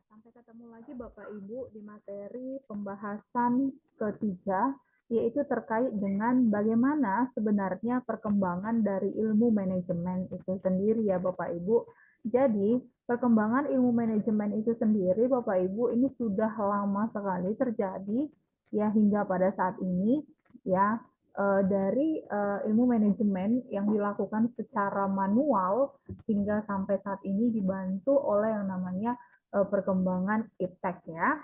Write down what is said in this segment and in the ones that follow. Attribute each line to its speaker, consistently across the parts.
Speaker 1: Sampai ketemu lagi Bapak Ibu di materi pembahasan ketiga, yaitu terkait dengan bagaimana sebenarnya perkembangan dari ilmu manajemen itu sendiri ya Bapak Ibu. Jadi, perkembangan ilmu manajemen itu sendiri Bapak Ibu ini sudah lama sekali terjadi ya hingga pada saat ini ya dari ilmu manajemen yang dilakukan secara manual hingga sampai saat ini dibantu oleh yang namanya perkembangan iptek ya.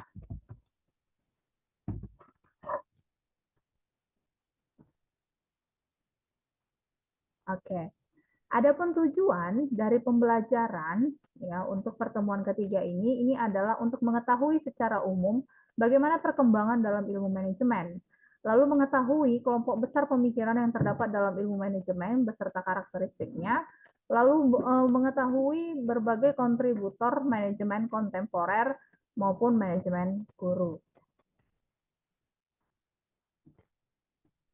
Speaker 1: Oke. Adapun tujuan dari pembelajaran ya untuk pertemuan ketiga ini adalah untuk mengetahui secara umum bagaimana perkembangan dalam ilmu manajemen. Lalu mengetahui kelompok besar pemikiran yang terdapat dalam ilmu manajemen beserta karakteristiknya. Lalu mengetahui berbagai kontributor manajemen kontemporer maupun manajemen guru.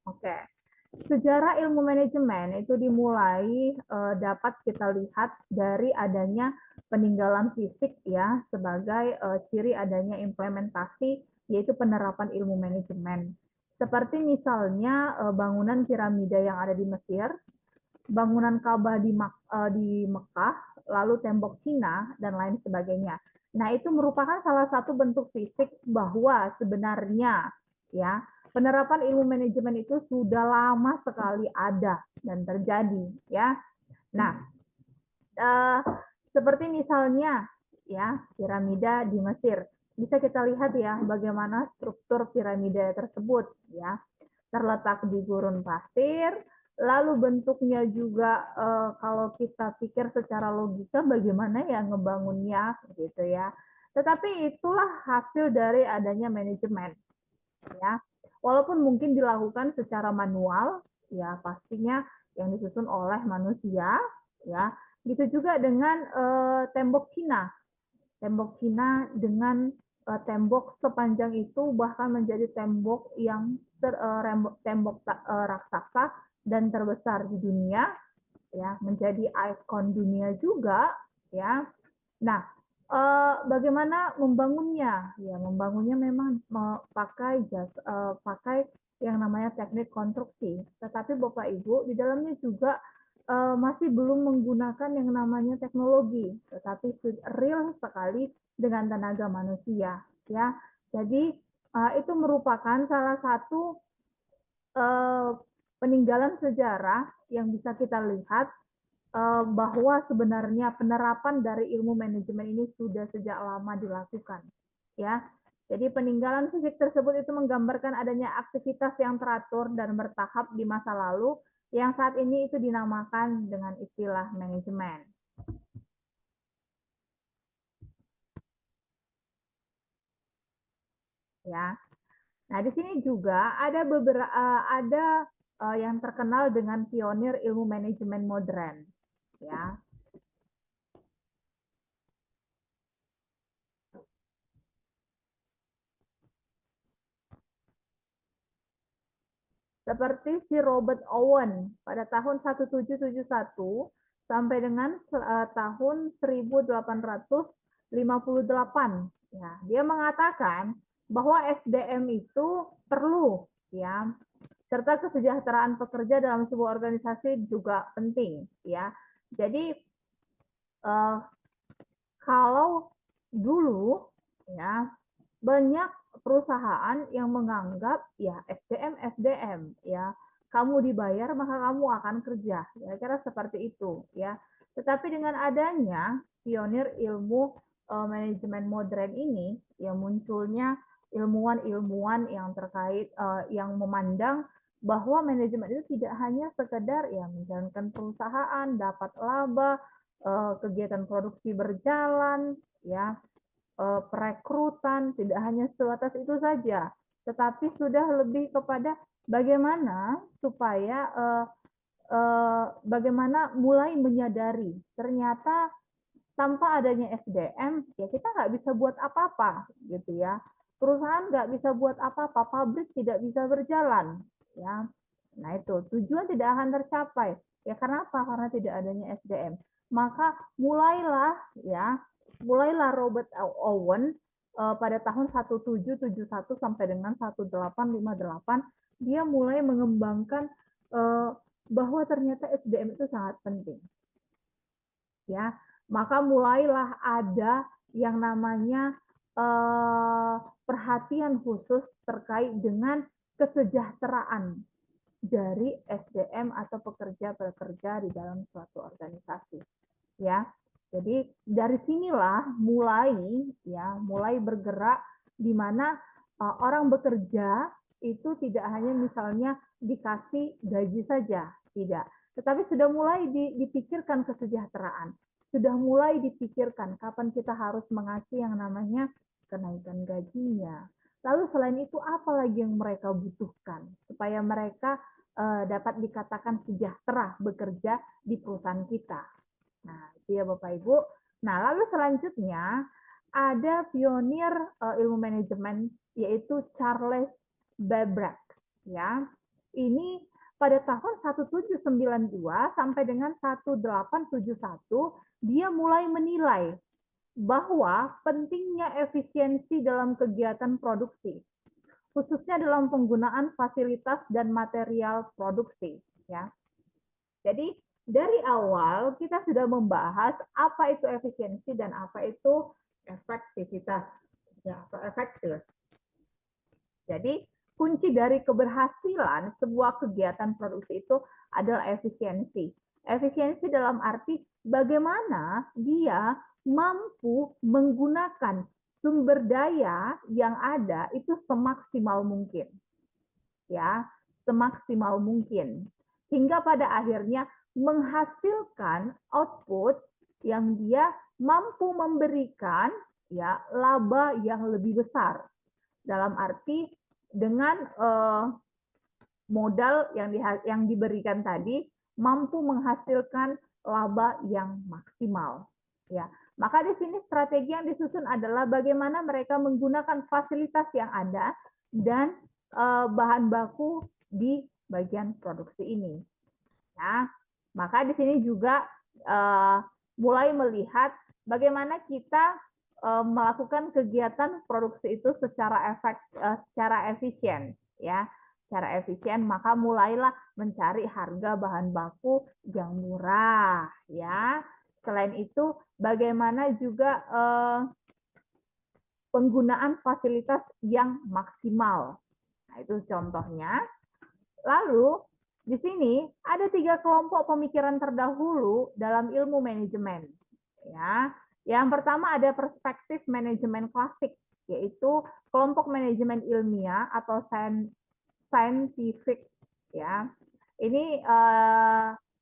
Speaker 1: Oke. Sejarah ilmu manajemen itu dimulai dapat kita lihat dari adanya peninggalan fisik ya sebagai ciri adanya implementasi yaitu penerapan ilmu manajemen. Seperti misalnya bangunan piramida yang ada di Mesir, bangunan Ka'bah di Mekah, lalu tembok Cina dan lain sebagainya. Nah, itu merupakan salah satu bentuk fisik bahwa sebenarnya ya penerapan ilmu manajemen itu sudah lama sekali ada dan terjadi ya. Nah, eh, seperti misalnya ya piramida di Mesir. Bisa kita lihat ya bagaimana struktur piramida tersebut ya. Terletak di gurun pasir, lalu bentuknya juga kalau kita pikir secara logika bagaimana ya ngebangunnya gitu ya. Tetapi itulah hasil dari adanya manajemen ya. Walaupun mungkin dilakukan secara manual, ya pastinya yang disusun oleh manusia, ya. Gitu juga dengan tembok Cina. Tembok Cina dengan tembok sepanjang itu bahkan menjadi tembok yang tembok raksasa dan terbesar di dunia, ya menjadi ikon dunia juga, ya. Nah, bagaimana membangunnya? Ya, membangunnya memang pakai yang namanya teknik konstruksi. Tetapi Bapak Ibu, di dalamnya juga masih belum menggunakan yang namanya teknologi, tetapi real sekali dengan tenaga manusia. Ya, jadi itu merupakan salah satu peninggalan sejarah yang bisa kita lihat bahwa sebenarnya penerapan dari ilmu manajemen ini sudah sejak lama dilakukan, ya. Jadi peninggalan fisik tersebut itu menggambarkan adanya aktivitas yang teratur dan bertahap di masa lalu yang saat ini itu dinamakan dengan istilah manajemen. Ya. Nah, di sini juga ada beberapa yang terkenal dengan pionir ilmu manajemen modern, ya. Seperti si Robert Owen pada tahun 1771 sampai dengan tahun 1858. Ya, dia mengatakan bahwa SDM itu perlu ya, serta kesejahteraan pekerja dalam sebuah organisasi juga penting ya. Jadi eh, kalau dulu ya banyak perusahaan yang menganggap ya SDM ya kamu dibayar maka kamu akan kerja ya kira seperti itu ya. Tetapi dengan adanya pionir ilmu manajemen modern ini yang munculnya ilmuwan-ilmuwan yang terkait yang memandang bahwa manajemen itu tidak hanya sekedar ya menjalankan perusahaan dapat laba kegiatan produksi berjalan ya perekrutan tidak hanya sebatas itu saja, tetapi sudah lebih kepada bagaimana supaya bagaimana mulai menyadari ternyata tanpa adanya SDM ya kita nggak bisa buat apa-apa gitu ya. Perusahaan nggak bisa buat apa-apa, pabrik tidak bisa berjalan ya. Nah itu tujuan tidak akan tercapai. Ya kenapa? Karena tidak adanya SDM. Maka mulailah ya mulailah Robert Owen pada tahun 1771 sampai dengan 1858, dia mulai mengembangkan bahwa ternyata SDM itu sangat penting. Ya, maka mulailah ada yang namanya perhatian khusus terkait dengan kesejahteraan dari SDM atau pekerja-pekerja di dalam suatu organisasi. Ya, jadi dari sinilah mulai bergerak di mana orang bekerja itu tidak hanya misalnya dikasih gaji saja, tidak, tetapi sudah mulai dipikirkan kesejahteraan, sudah mulai dipikirkan kapan kita harus mengasih yang namanya kenaikan gajinya. Lalu selain itu apa lagi yang mereka butuhkan supaya mereka dapat dikatakan sejahtera bekerja di perusahaan kita. Nah, itu ya Bapak Ibu. Nah, lalu selanjutnya ada pionir ilmu manajemen yaitu Charles Babbage. Ya, ini pada tahun 1792 sampai dengan 1871 dia mulai menilai bahwa pentingnya efisiensi dalam kegiatan produksi, khususnya dalam penggunaan fasilitas dan material produksi. Ya, jadi dari awal kita sudah membahas apa itu efisiensi dan apa itu efektivitas. Ya, atau efektif. Jadi kunci dari keberhasilan sebuah kegiatan produksi itu adalah efisiensi. Efisiensi dalam arti bagaimana dia mampu menggunakan sumber daya yang ada itu semaksimal mungkin. Ya, semaksimal mungkin. Hingga pada akhirnya menghasilkan output yang dia mampu memberikan ya laba yang lebih besar. Dalam arti dengan modal yang diberikan tadi mampu menghasilkan laba yang maksimal. Ya, maka di sini strategi yang disusun adalah bagaimana mereka menggunakan fasilitas yang ada dan bahan baku di bagian produksi ini. Ya, maka di sini juga mulai melihat bagaimana kita melakukan kegiatan produksi itu secara efisien, ya, secara efisien. Maka mulailah mencari harga bahan baku yang murah, ya. Selain itu, bagaimana juga penggunaan fasilitas yang maksimal. Nah, itu contohnya. Lalu di sini ada 3 kelompok pemikiran terdahulu dalam ilmu manajemen. Ya, yang pertama ada perspektif manajemen klasik, yaitu kelompok manajemen ilmiah atau scientific. Ya, ini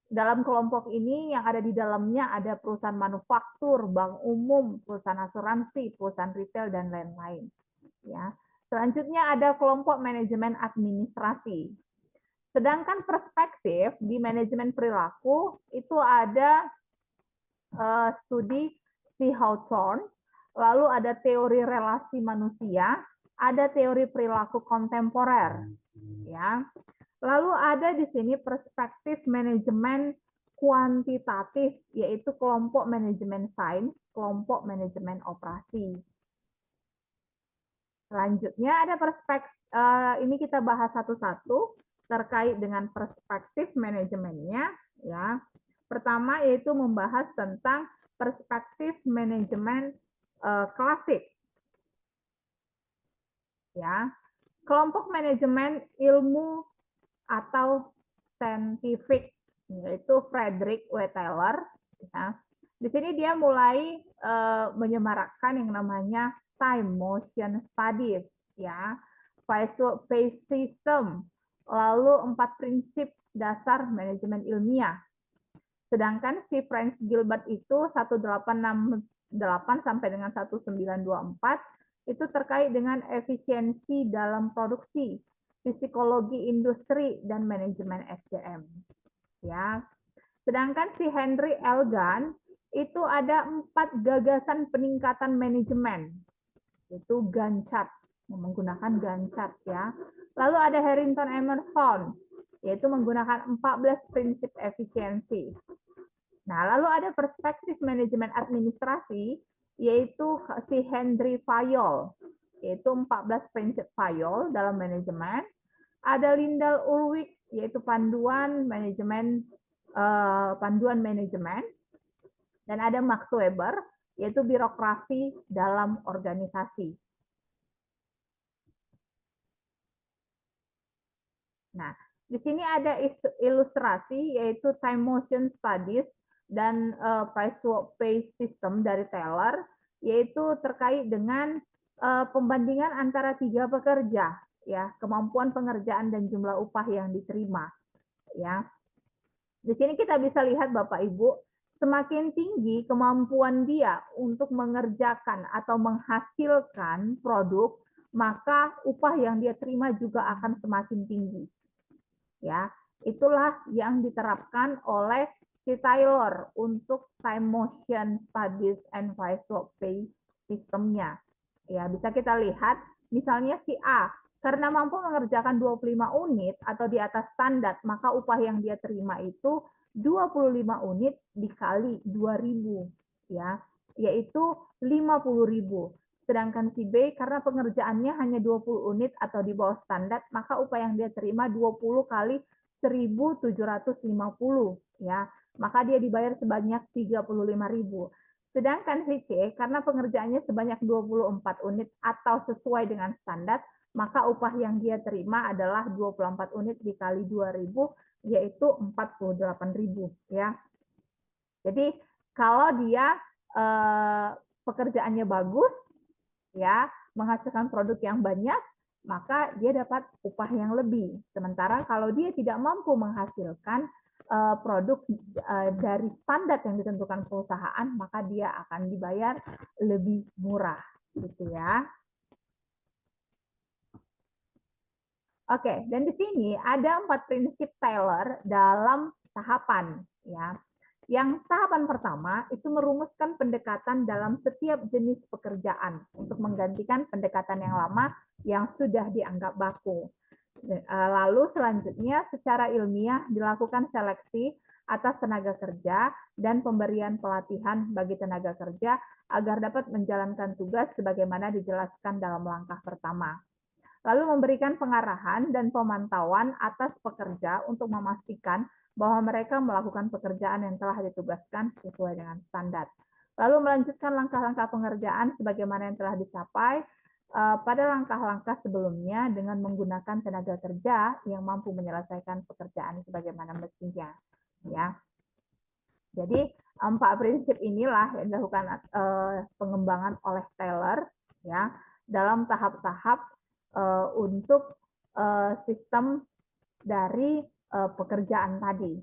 Speaker 1: dalam kelompok ini yang ada di dalamnya ada perusahaan manufaktur, bank umum, perusahaan asuransi, perusahaan retail dan lain-lain. Ya, selanjutnya ada kelompok manajemen administrasi. Sedangkan perspektif di manajemen perilaku itu ada studi C. Hawthorne, lalu ada teori relasi manusia, ada teori perilaku kontemporer, ya. Lalu ada di sini perspektif manajemen kuantitatif, yaitu kelompok manajemen sains, kelompok manajemen operasi. Selanjutnya ada perspektif, ini kita bahas satu-satu terkait dengan perspektif manajemennya, ya. Pertama yaitu membahas tentang perspektif manajemen klasik, ya. Kelompok manajemen ilmu atau scientific, yaitu Frederick W. Taylor, ya. Di sini dia mulai menyemarakkan yang namanya time motion studies, ya, phase system, lalu 4 prinsip dasar manajemen ilmiah. Sedangkan si Franz Gilbert itu 1868 sampai dengan 1924 itu terkait dengan efisiensi dalam produksi, psikologi industri dan manajemen SDM. Ya. Sedangkan si Henry L. Gunn itu ada 4 gagasan peningkatan manajemen, yaitu Gantt chart, menggunakan Gantt chart, ya. Lalu ada Harrington Emerson, yaitu menggunakan 14 prinsip efisiensi. Nah, lalu ada perspektif manajemen administrasi, yaitu si Henry Fayol, yaitu 14 prinsip Fayol dalam manajemen. Ada Lindell Ulrich, yaitu panduan manajemen, dan ada Max Weber, yaitu birokrasi dalam organisasi. Nah, di sini ada ilustrasi, yaitu time motion studies dan price work pay system dari Taylor, yaitu terkait dengan pembandingan antara 3 pekerja, ya, kemampuan pengerjaan dan jumlah upah yang diterima, ya. Di sini kita bisa lihat Bapak Ibu, semakin tinggi kemampuan dia untuk mengerjakan atau menghasilkan produk, maka upah yang dia terima juga akan semakin tinggi. Ya, itulah yang diterapkan oleh si Taylor untuk time motion studies and price work pay sistemnya. Ya, bisa kita lihat misalnya si A karena mampu mengerjakan 25 unit atau di atas standar, maka upah yang dia terima itu 25 unit dikali 2.000, ya, yaitu 50.000. Sedangkan si B karena pengerjaannya hanya 20 unit atau di bawah standar, maka upah yang dia terima 20 kali 1.750, ya. Maka dia dibayar sebanyak 35.000. Sedangkan si C, karena pengerjaannya sebanyak 24 unit atau sesuai dengan standar, maka upah yang dia terima adalah 24 unit dikali 2.000, yaitu 48.000. Ya. Jadi kalau dia pekerjaannya bagus, ya, menghasilkan produk yang banyak, maka dia dapat upah yang lebih. Sementara kalau dia tidak mampu menghasilkan produk dari standar yang ditentukan perusahaan, maka dia akan dibayar lebih murah, gitu ya. Oke, dan di sini ada 4 prinsip Taylor dalam tahapan, ya. Yang tahapan pertama itu merumuskan pendekatan dalam setiap jenis pekerjaan untuk menggantikan pendekatan yang lama yang sudah dianggap baku. Lalu selanjutnya secara ilmiah dilakukan seleksi atas tenaga kerja dan pemberian pelatihan bagi tenaga kerja agar dapat menjalankan tugas sebagaimana dijelaskan dalam langkah pertama. Lalu memberikan pengarahan dan pemantauan atas pekerja untuk memastikan bahwa mereka melakukan pekerjaan yang telah ditugaskan sesuai dengan standar. Lalu melanjutkan langkah-langkah pengerjaan sebagaimana yang telah dicapai pada langkah-langkah sebelumnya dengan menggunakan tenaga kerja yang mampu menyelesaikan pekerjaan sebagaimana mestinya. Ya. Jadi 4 prinsip inilah yang dilakukan pengembangan oleh Taylor, ya, dalam tahap-tahap untuk sistem dari pekerjaan tadi.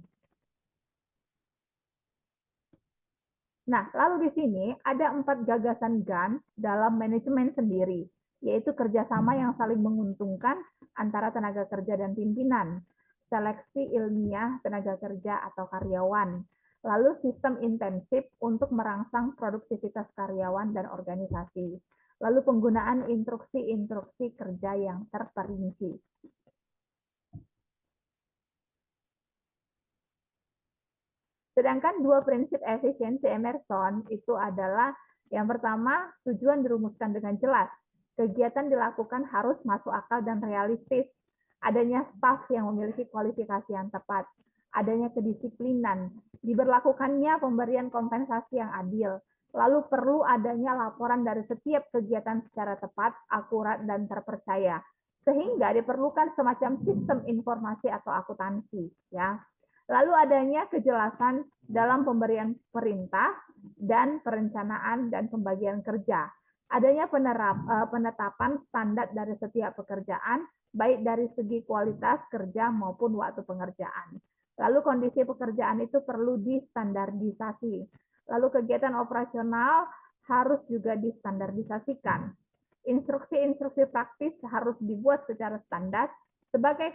Speaker 1: Nah, lalu di sini ada 4 gagasan Gantt dalam manajemen sendiri, yaitu kerjasama yang saling menguntungkan antara tenaga kerja dan pimpinan, seleksi ilmiah tenaga kerja atau karyawan, lalu sistem intensif untuk merangsang produktivitas karyawan dan organisasi, lalu penggunaan instruksi-instruksi kerja yang terperinci. Sedangkan 2 prinsip efisiensi Emerson itu adalah yang pertama, tujuan dirumuskan dengan jelas. Kegiatan dilakukan harus masuk akal dan realistis. Adanya staf yang memiliki kualifikasi yang tepat. Adanya kedisiplinan. Diberlakukannya pemberian kompensasi yang adil. Lalu perlu adanya laporan dari setiap kegiatan secara tepat, akurat, dan terpercaya. Sehingga diperlukan semacam sistem informasi atau akuntansi, ya. Lalu adanya kejelasan dalam pemberian perintah dan perencanaan dan pembagian kerja. Adanya penetapan standar dari setiap pekerjaan, baik dari segi kualitas kerja maupun waktu pengerjaan. Lalu kondisi pekerjaan itu perlu distandardisasi. Lalu kegiatan operasional harus juga distandardisasikan. Instruksi-instruksi praktis harus dibuat secara standar sebagai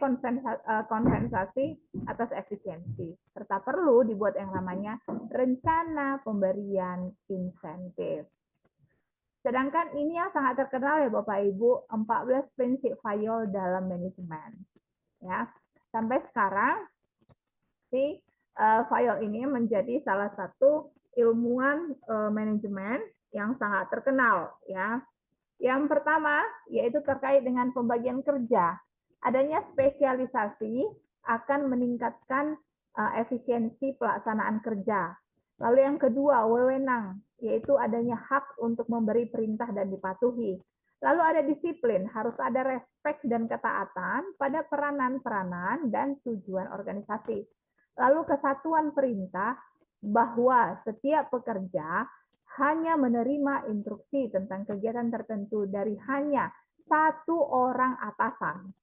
Speaker 1: kompensasi atas efisiensi, serta perlu dibuat yang namanya rencana pemberian insentif. Sedangkan ini yang sangat terkenal ya Bapak Ibu, 14 prinsip Fayol dalam manajemen. Ya, sampai sekarang si Fayol ini menjadi salah satu ilmuwan manajemen yang sangat terkenal ya. Yang pertama yaitu terkait dengan pembagian kerja. Adanya spesialisasi akan meningkatkan efisiensi pelaksanaan kerja. Lalu yang kedua, wewenang, yaitu adanya hak untuk memberi perintah dan dipatuhi. Lalu ada disiplin, harus ada respek dan ketaatan pada peranan-peranan dan tujuan organisasi. Lalu kesatuan perintah, bahwa setiap pekerja hanya menerima instruksi tentang kegiatan tertentu dari hanya satu orang atasan.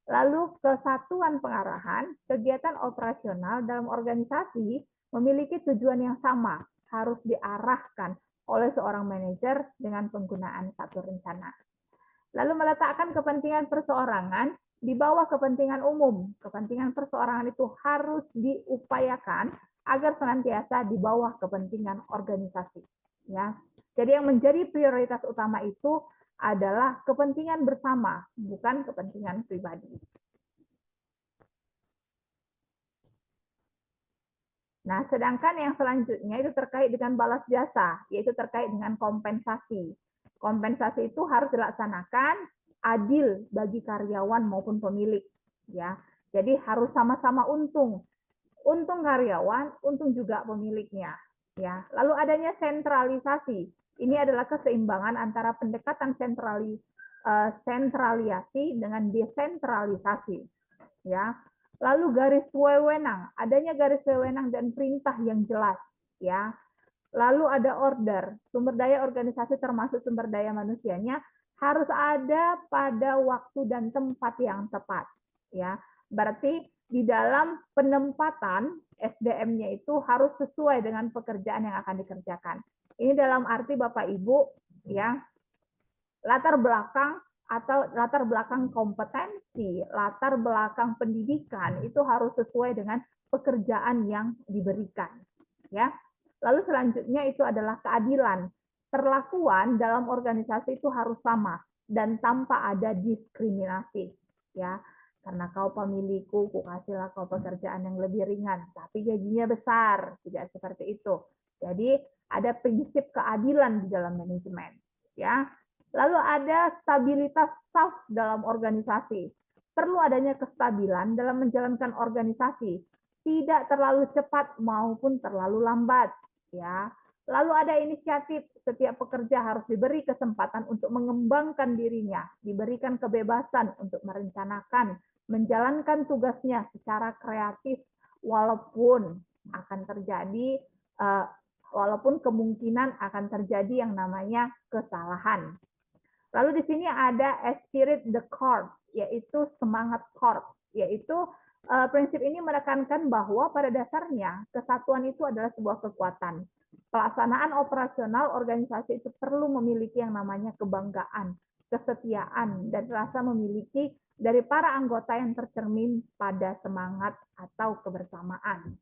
Speaker 1: Lalu kesatuan pengarahan, kegiatan operasional dalam organisasi memiliki tujuan yang sama, harus diarahkan oleh seorang manajer dengan penggunaan satu rencana. Lalu meletakkan kepentingan perseorangan di bawah kepentingan umum. Kepentingan perseorangan itu harus diupayakan agar senantiasa di bawah kepentingan organisasi. Ya, jadi yang menjadi prioritas utama itu adalah kepentingan bersama, bukan kepentingan pribadi. Nah, sedangkan yang selanjutnya itu terkait dengan balas jasa, yaitu terkait dengan kompensasi. Kompensasi itu harus dilaksanakan adil bagi karyawan maupun pemilik, ya. Jadi harus sama-sama untung. Untung karyawan, untung juga pemiliknya, ya. Lalu adanya sentralisasi. Ini adalah keseimbangan antara pendekatan sentralisasi dengan desentralisasi, ya. Lalu garis wewenang, adanya garis wewenang dan perintah yang jelas, ya. Lalu ada order, sumber daya organisasi termasuk sumber daya manusianya harus ada pada waktu dan tempat yang tepat, ya. Berarti di dalam penempatan SDM-nya itu harus sesuai dengan pekerjaan yang akan dikerjakan. Ini dalam arti Bapak Ibu, ya, latar belakang atau latar belakang kompetensi, latar belakang pendidikan itu harus sesuai dengan pekerjaan yang diberikan, ya. Lalu selanjutnya itu adalah keadilan. Perlakuan dalam organisasi itu harus sama dan tanpa ada diskriminasi, ya. Karena kau pemilikku, ku kasihlah kau pekerjaan yang lebih ringan, tapi gajinya besar, tidak seperti itu. Jadi ada prinsip keadilan di dalam manajemen, ya. Lalu ada stabilitas staff dalam organisasi. Perlu adanya kestabilan dalam menjalankan organisasi, tidak terlalu cepat maupun terlalu lambat, ya. Lalu ada inisiatif, setiap pekerja harus diberi kesempatan untuk mengembangkan dirinya, diberikan kebebasan untuk merencanakan, menjalankan tugasnya secara kreatif, walaupun akan terjadi walaupun kemungkinan akan terjadi yang namanya kesalahan. Lalu di sini ada spirit the corps, yaitu semangat corps, yaitu prinsip ini menekankan bahwa pada dasarnya kesatuan itu adalah sebuah kekuatan. Pelaksanaan operasional organisasi itu perlu memiliki yang namanya kebanggaan, kesetiaan, dan rasa memiliki dari para anggota yang tercermin pada semangat atau kebersamaan.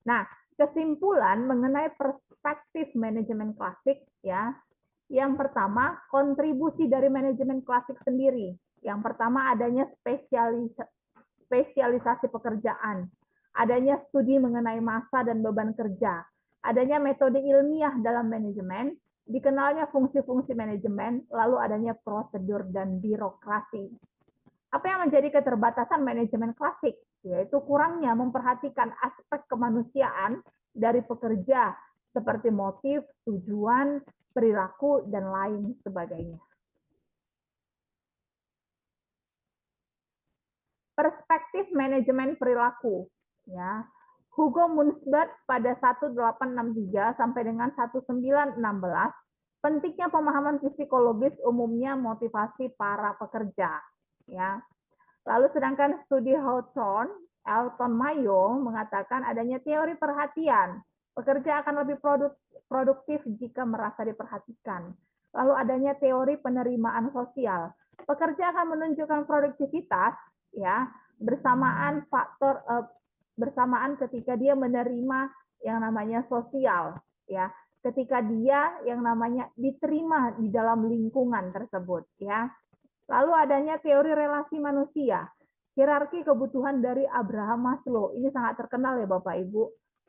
Speaker 1: Nah, kesimpulan mengenai perspektif manajemen klasik, ya. Yang pertama, kontribusi dari manajemen klasik sendiri. Yang pertama adanya spesialisasi pekerjaan, adanya studi mengenai masa dan beban kerja, adanya metode ilmiah dalam manajemen, dikenalnya fungsi-fungsi manajemen, lalu adanya prosedur dan birokrasi. Apa yang menjadi keterbatasan manajemen klasik? Yaitu kurangnya memperhatikan aspek kemanusiaan dari pekerja, seperti motif, tujuan, perilaku, dan lain sebagainya. Perspektif manajemen perilaku, ya. Hugo Munzberg pada 1863 sampai dengan 1916, pentingnya pemahaman psikologis umumnya motivasi para pekerja, ya. Lalu sedangkan studi Hawthorne, Elton Mayo mengatakan adanya teori perhatian. Pekerja akan lebih produktif jika merasa diperhatikan. Lalu adanya teori penerimaan sosial. Pekerja akan menunjukkan produktivitas, ya, bersamaan ketika dia menerima yang namanya sosial, ya. Ketika dia yang namanya diterima di dalam lingkungan tersebut, ya. Lalu adanya teori relasi manusia, hierarki kebutuhan dari Abraham Maslow. Ini sangat terkenal ya Bapak Ibu.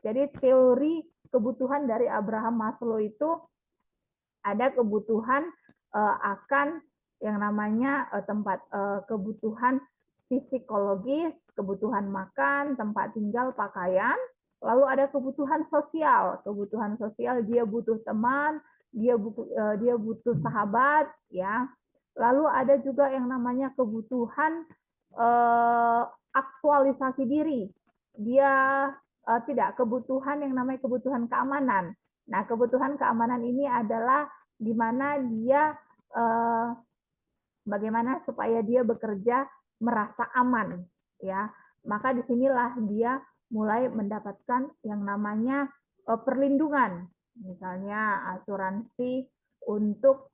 Speaker 1: Jadi teori kebutuhan dari Abraham Maslow itu ada kebutuhan akan yang namanya kebutuhan psikologis, kebutuhan makan, tempat tinggal, pakaian. Lalu ada kebutuhan sosial. Kebutuhan sosial dia butuh teman, dia butuh sahabat, ya. Lalu ada juga yang namanya kebutuhan aktualisasi diri. Dia tidak kebutuhan yang namanya kebutuhan keamanan. Nah, kebutuhan keamanan ini adalah di mana dia bagaimana supaya dia bekerja merasa aman, ya. Maka disinilah dia mulai mendapatkan yang namanya perlindungan, misalnya asuransi untuk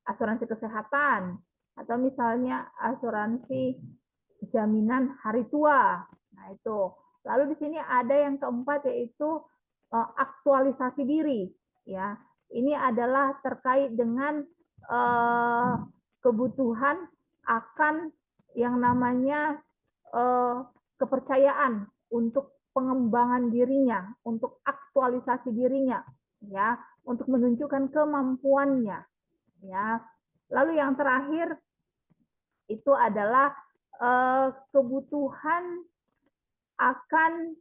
Speaker 1: asuransi kesehatan, atau misalnya asuransi jaminan hari tua. Nah, itu. Lalu di sini ada yang keempat yaitu aktualisasi diri, ya. Ini adalah terkait dengan kebutuhan akan yang namanya kepercayaan untuk pengembangan dirinya, untuk aktualisasi dirinya, ya, untuk menunjukkan kemampuannya, ya. Lalu yang terakhir itu adalah kebutuhan akan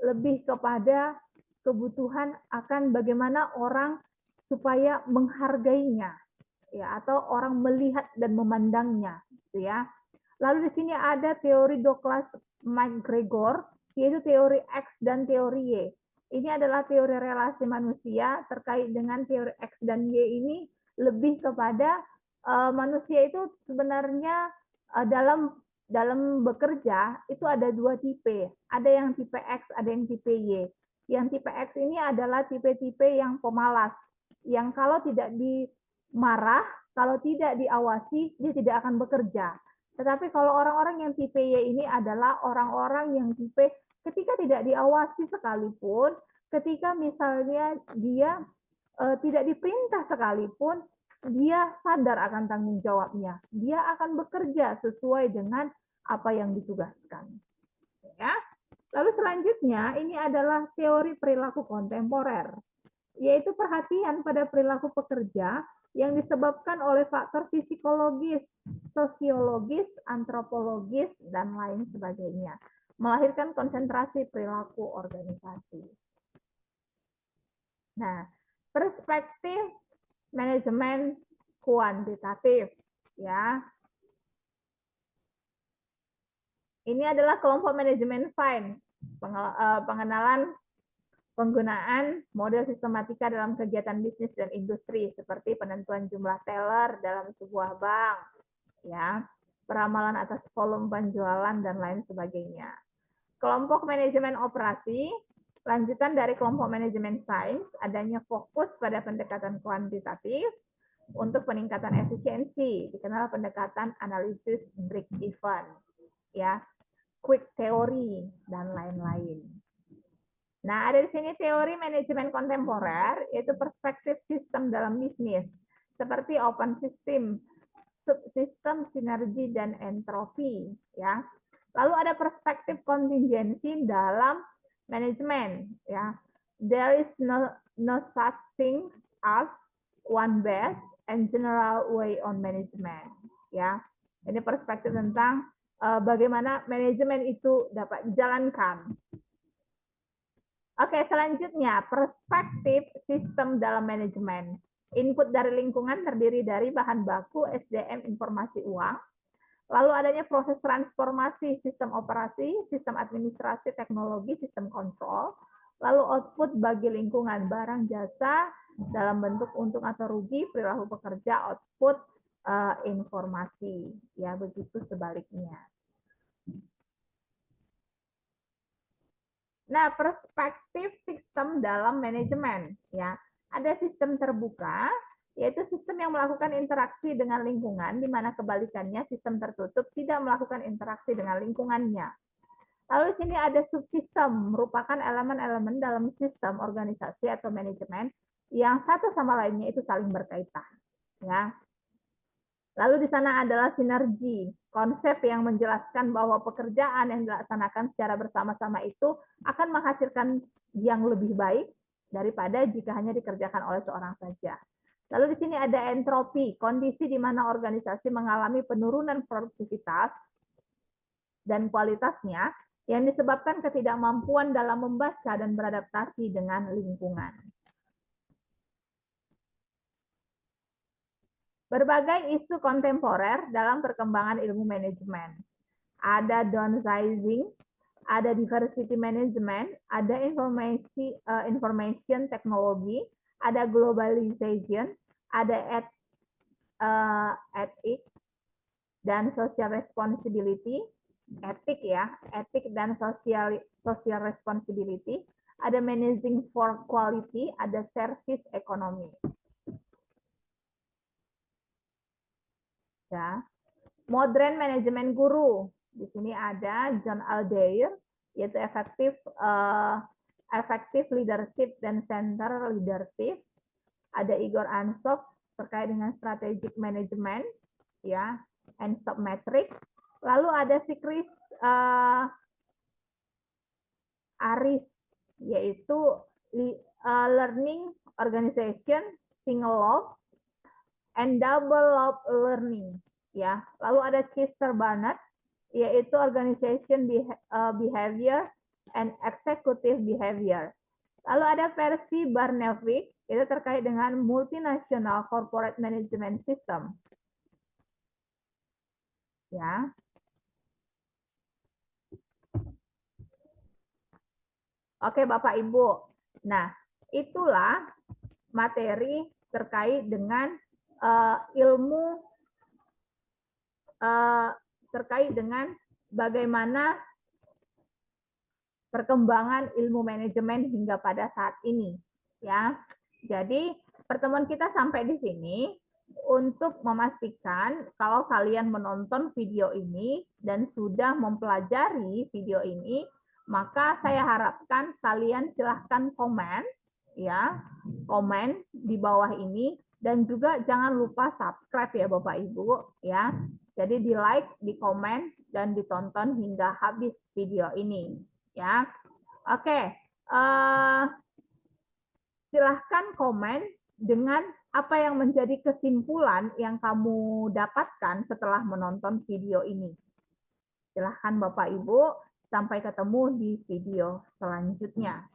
Speaker 1: lebih kepada kebutuhan akan bagaimana orang supaya menghargainya, ya, atau orang melihat dan memandangnya, gitu ya. Lalu di sini ada teori Douglas MacGregor, yaitu teori X dan teori Y. Ini adalah teori relasi manusia. Terkait dengan teori X dan Y ini lebih kepada manusia itu sebenarnya dalam bekerja itu ada dua tipe. Ada yang tipe X, ada yang tipe Y. Yang tipe X ini adalah tipe-tipe yang pemalas, yang kalau tidak dimarah, kalau tidak diawasi, dia tidak akan bekerja. Tetapi kalau orang-orang yang tipe Y ini adalah orang-orang yang tipe ketika tidak diawasi sekalipun, ketika misalnya dia tidak diperintah sekalipun, dia sadar akan tanggung jawabnya. Dia akan bekerja sesuai dengan apa yang ditugaskan. Ya. Lalu selanjutnya ini adalah teori perilaku kontemporer, yaitu perhatian pada perilaku pekerja yang disebabkan oleh faktor psikologis, sosiologis, antropologis, dan lain sebagainya, melahirkan konsentrasi perilaku organisasi. Nah, perspektif manajemen kuantitatif, ya. Ini adalah kelompok manajemen Fine, pengenalan penggunaan model sistematika dalam kegiatan bisnis dan industri seperti penentuan jumlah teller dalam sebuah bank, ya, peramalan atas volume penjualan dan lain sebagainya. Kelompok manajemen operasi, lanjutan dari kelompok manajemen sains, adanya fokus pada pendekatan kuantitatif untuk peningkatan efisiensi, dikenal pendekatan analisis break even, ya, quick theory dan lain-lain. Nah, ada di sini teori manajemen kontemporer, yaitu perspektif sistem dalam bisnis, seperti open system, subsistem, sinergi, dan entropi, ya. Lalu ada perspektif kontingensi dalam manajemen, ya. There is no such thing as one best and general way on management, ya. Ini perspektif tentang bagaimana manajemen itu dapat dijalankan. Oke, selanjutnya perspektif sistem dalam manajemen. Input dari lingkungan terdiri dari bahan baku, SDM, informasi uang. Lalu adanya proses transformasi sistem operasi, sistem administrasi, teknologi, sistem kontrol. Lalu output bagi lingkungan, barang jasa dalam bentuk untung atau rugi, perilaku pekerja, output informasi. Ya, begitu sebaliknya. Nah, perspektif sistem dalam manajemen, ya. Ada sistem terbuka, yaitu sistem yang melakukan interaksi dengan lingkungan, di mana kebalikannya sistem tertutup tidak melakukan interaksi dengan lingkungannya. Lalu di sini ada subsistem, merupakan elemen-elemen dalam sistem organisasi atau manajemen yang satu sama lainnya itu saling berkaitan, ya. Lalu di sana adalah sinergi, konsep yang menjelaskan bahwa pekerjaan yang dilaksanakan secara bersama-sama itu akan menghasilkan yang lebih baik daripada jika hanya dikerjakan oleh seorang saja. Lalu di sini ada entropi, kondisi di mana organisasi mengalami penurunan produktivitas dan kualitasnya yang disebabkan ketidakmampuan dalam membaca dan beradaptasi dengan lingkungan. Berbagai isu kontemporer dalam perkembangan ilmu manajemen. Ada downsizing, ada diversity management, ada information technology, ada globalization, ada ethics dan social responsibility, etik dan social responsibility, ada managing for quality, ada service economy. Ya. Modern manajemen guru. Di sini ada John Aldeir, yaitu effective leadership dan center leadership. Ada Igor Ansov terkait dengan strategic management, ya, and submetric. Lalu ada si Chris Aris, yaitu learning organization, single love, and double love learning. Ya, lalu ada Chester Barnett, yaitu organization behavior and executive behavior. Lalu ada versi Barnevik, itu terkait dengan multinational corporate management system. Ya. Oke, Bapak Ibu. Nah, itulah materi terkait dengan ilmu terkait dengan bagaimana perkembangan ilmu manajemen hingga pada saat ini, ya. Jadi pertemuan kita sampai di sini untuk memastikan kalau kalian menonton video ini dan sudah mempelajari video ini, maka saya harapkan kalian silahkan komen, ya, komen di bawah ini dan juga jangan lupa subscribe ya Bapak Ibu, ya. Jadi di like, di komen, dan ditonton hingga habis video ini. Ya, oke. Silahkan komen dengan apa yang menjadi kesimpulan yang kamu dapatkan setelah menonton video ini. Silahkan Bapak Ibu, sampai ketemu di video selanjutnya.